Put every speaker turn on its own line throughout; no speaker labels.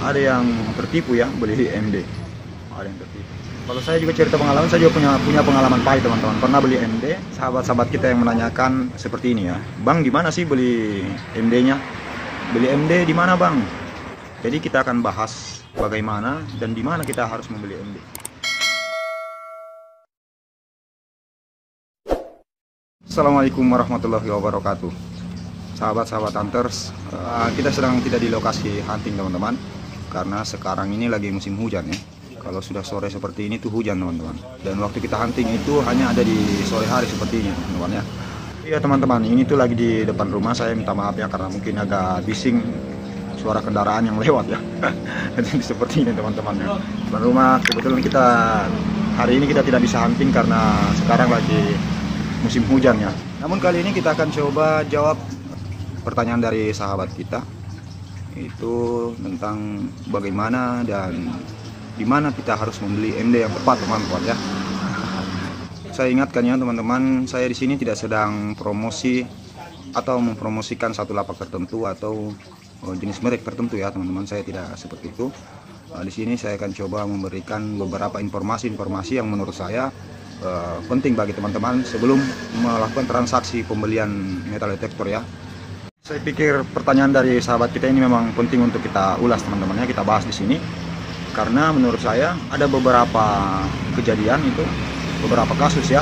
ada yang tertipu ya beli MD, ada yang tertipu. Kalau saya juga cerita pengalaman, saya juga punya pengalaman pahit teman-teman. Pernah beli MD, sahabat-sahabat kita yang menanyakan seperti ini ya, Bang di mana sih beli MD-nya? Beli MD di mana Bang? Jadi kita akan bahas bagaimana dan di mana kita harus membeli MD. Assalamualaikum warahmatullahi wabarakatuh. Sahabat-sahabat hunters, kita sedang tidak di lokasi hunting teman-teman, karena sekarang ini lagi musim hujan ya. Kalau sudah sore seperti ini tuh hujan teman-teman. Dan waktu kita hunting itu hanya ada di sore hari seperti ini teman-teman ya. Iya teman-teman, ini tuh lagi di depan rumah. Saya minta maaf ya karena mungkin agak bising suara kendaraan yang lewat ya. Jadi seperti ini teman-teman ya. Depan rumah kebetulan kita hari ini kita tidak bisa hunting karena sekarang lagi musim hujan ya. Namun kali ini kita akan coba jawab pertanyaan dari sahabat kita, itu tentang bagaimana dan di mana kita harus membeli MD yang tepat teman-teman ya. Saya ingatkan ya teman-teman, saya di sini tidak sedang promosi atau mempromosikan satu lapak tertentu atau jenis merek tertentu ya teman-teman. Saya tidak seperti itu. Di sini saya akan coba memberikan beberapa informasi-informasi yang menurut saya penting bagi teman-teman sebelum melakukan transaksi pembelian metal detektor ya. Saya pikir pertanyaan dari sahabat kita ini memang penting untuk kita ulas teman-teman ya, kita bahas di sini. Karena menurut saya ada beberapa kejadian itu, beberapa kasus ya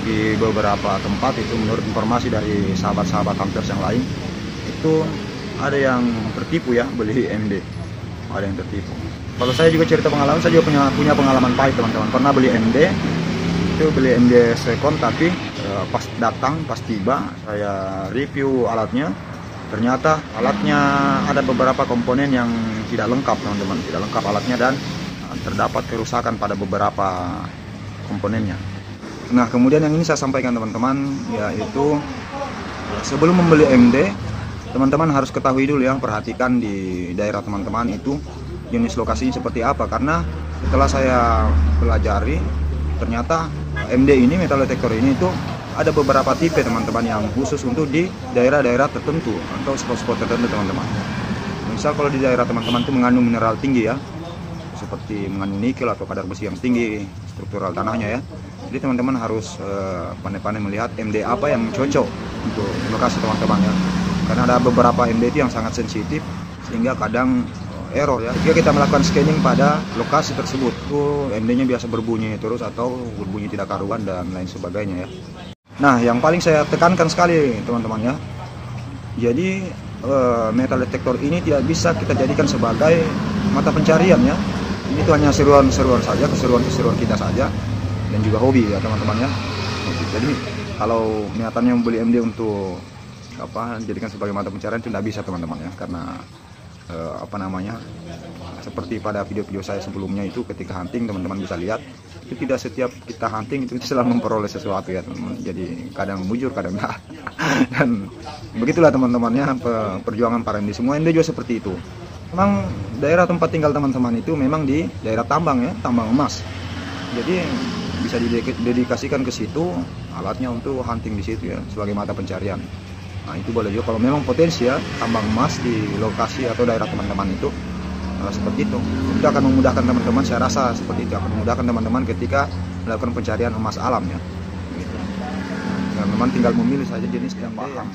di beberapa tempat itu, menurut informasi dari sahabat-sahabat hunters yang lain itu ada yang tertipu ya beli MD, ada yang tertipu. Kalau saya juga cerita pengalaman, saya juga punya pengalaman pahit teman-teman. Pernah beli MD, itu beli MD second, tapi pas datang, pas tiba saya review alatnya, ternyata alatnya ada beberapa komponen yang tidak lengkap teman-teman, tidak lengkap alatnya dan terdapat kerusakan pada beberapa komponennya. Nah kemudian yang ini saya sampaikan teman-teman, yaitu sebelum membeli MD teman-teman harus ketahui dulu ya, perhatikan di daerah teman-teman itu jenis lokasinya seperti apa. Karena setelah saya pelajari ternyata MD ini, metal detector ini itu ada beberapa tipe teman-teman yang khusus untuk di daerah-daerah tertentu atau spot-spot tertentu teman-teman. Misal kalau di daerah teman-teman itu mengandung mineral tinggi ya, seperti mengandung nikel atau kadar besi yang tinggi, struktural tanahnya ya. Jadi teman-teman harus pandai-pandai melihat MD apa yang cocok untuk lokasi teman-teman ya. Karena ada beberapa MD itu yang sangat sensitif sehingga kadang error ya. Jika kita melakukan scanning pada lokasi tersebut, MD-nya biasa berbunyi terus atau berbunyi tidak karuan dan lain sebagainya ya. Nah, yang paling saya tekankan sekali teman-teman ya, jadi metal detektor ini tidak bisa kita jadikan sebagai mata pencarian ya. Ini tuh hanya seruan-seruan saja, keseruan-keseruan kita saja, dan juga hobi ya teman-teman ya. Jadi kalau niatannya membeli MD untuk jadikan sebagai mata pencarian itu tidak bisa teman-teman ya, karena seperti pada video-video saya sebelumnya itu ketika hunting teman-teman bisa lihat itu tidak setiap kita hunting itu selalu memperoleh sesuatu ya teman-teman. Jadi kadang mujur kadang enggak. Dan begitulah teman-temannya perjuangan para MD, semua MD juga seperti itu. Memang daerah tempat tinggal teman-teman itu memang di daerah tambang ya, tambang emas. Jadi bisa didedikasikan ke situ alatnya untuk hunting di situ ya sebagai mata pencarian. Nah itu boleh juga kalau memang potensi ya tambang emas di lokasi atau daerah teman-teman itu seperti itu. Itu akan memudahkan teman-teman, saya rasa seperti itu akan memudahkan teman-teman ketika melakukan pencarian emas alam ya. Gitu. Teman-teman tinggal memilih saja jenis yang paham.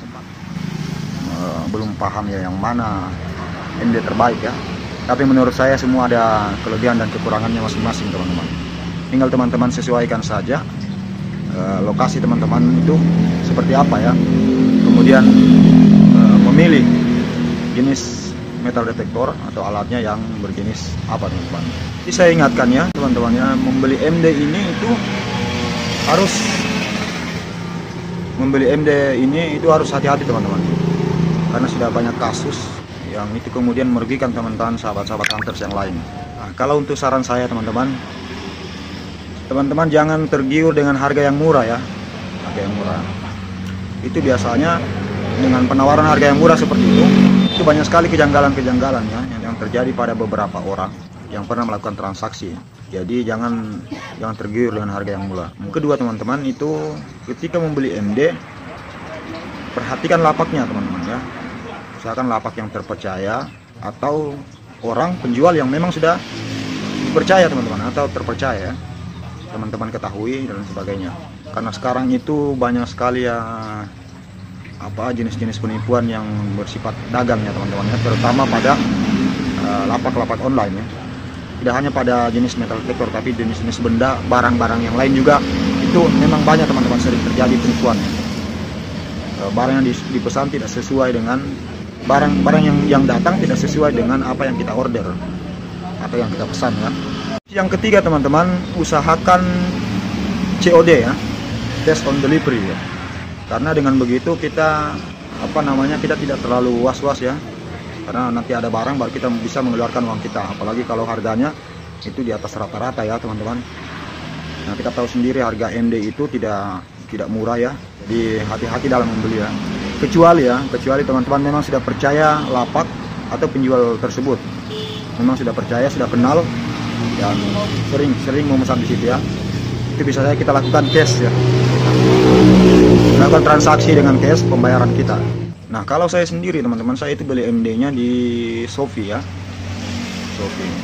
Belum paham ya yang mana MD terbaik ya. Tapi menurut saya semua ada kelebihan dan kekurangannya masing-masing teman-teman. Tinggal teman-teman sesuaikan saja lokasi teman-teman itu seperti apa ya. Kemudian memilih jenis metal detektor atau alatnya yang berjenis apa teman-teman. Jadi saya ingatkan ya teman-teman ya, membeli MD ini itu harus hati-hati teman-teman. Karena sudah banyak kasus yang itu kemudian merugikan teman-teman sahabat-sahabat hunters yang lain. Nah, kalau untuk saran saya teman-teman jangan tergiur dengan harga yang murah ya. Harga yang murah. Itu biasanya dengan penawaran harga yang murah seperti itu banyak sekali kejanggalan-kejanggalan ya yang terjadi pada beberapa orang yang pernah melakukan transaksi. Jadi jangan tergiur dengan harga yang murah. Kedua teman-teman itu ketika membeli MD perhatikan lapaknya teman-teman ya. Misalkan lapak yang terpercaya atau orang penjual yang memang sudah dipercaya teman-teman, atau terpercaya teman-teman ketahui dan sebagainya. Karena sekarang itu banyak sekali ya jenis-jenis penipuan yang bersifat dagang ya teman-teman ya, terutama pada lapak-lapak online ya. Tidak hanya pada jenis metal detektor, tapi jenis-jenis benda, barang-barang yang lain juga itu memang banyak teman-teman, sering terjadi penipuan ya. Barang yang dipesan tidak sesuai dengan barang yang datang, tidak sesuai dengan apa yang kita order atau yang kita pesan ya. Yang ketiga teman-teman, usahakan COD ya, cash on delivery ya. Karena dengan begitu kita kita tidak terlalu was-was ya. Karena nanti ada barang baru kita bisa mengeluarkan uang kita, apalagi kalau harganya itu di atas rata-rata ya teman-teman. Nah, kita tahu sendiri harga MD itu tidak murah ya. Jadi hati-hati dalam membeli ya. Kecuali teman-teman memang sudah percaya lapak atau penjual tersebut. Memang sudah percaya, sudah kenal dan sering memesan di situ ya. Itu bisa saja kita lakukan cash ya. Lakukan transaksi dengan cash pembayaran kita. Nah, kalau saya sendiri teman-teman, saya itu beli MD-nya di Shopee ya. Shopee.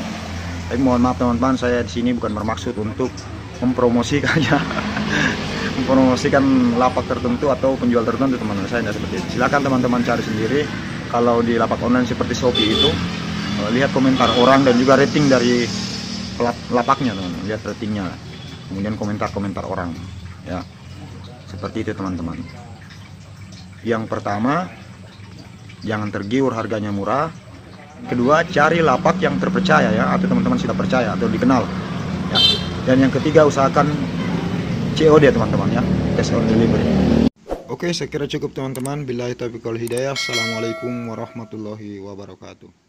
Tapi mohon maaf teman-teman, saya di sini bukan bermaksud untuk mempromosikan ya. Mempromosikan lapak tertentu atau penjual tertentu teman-teman. Saya tidak seperti itu. Silakan teman-teman cari sendiri. Kalau di lapak online seperti Shopee itu, lihat komentar orang dan juga rating dari lapaknya teman-teman. Lihat ratingnya, kemudian komentar orang ya. Seperti itu teman-teman. Yang pertama, jangan tergiur harganya murah. Kedua, cari lapak yang terpercaya ya, atau teman-teman sudah percaya atau dikenal ya. Dan yang ketiga, usahakan COD teman-teman ya, cash on delivery. Oke, saya kira cukup teman-teman. Billahi taufiq wal hidayah. Assalamualaikum warahmatullahi wabarakatuh.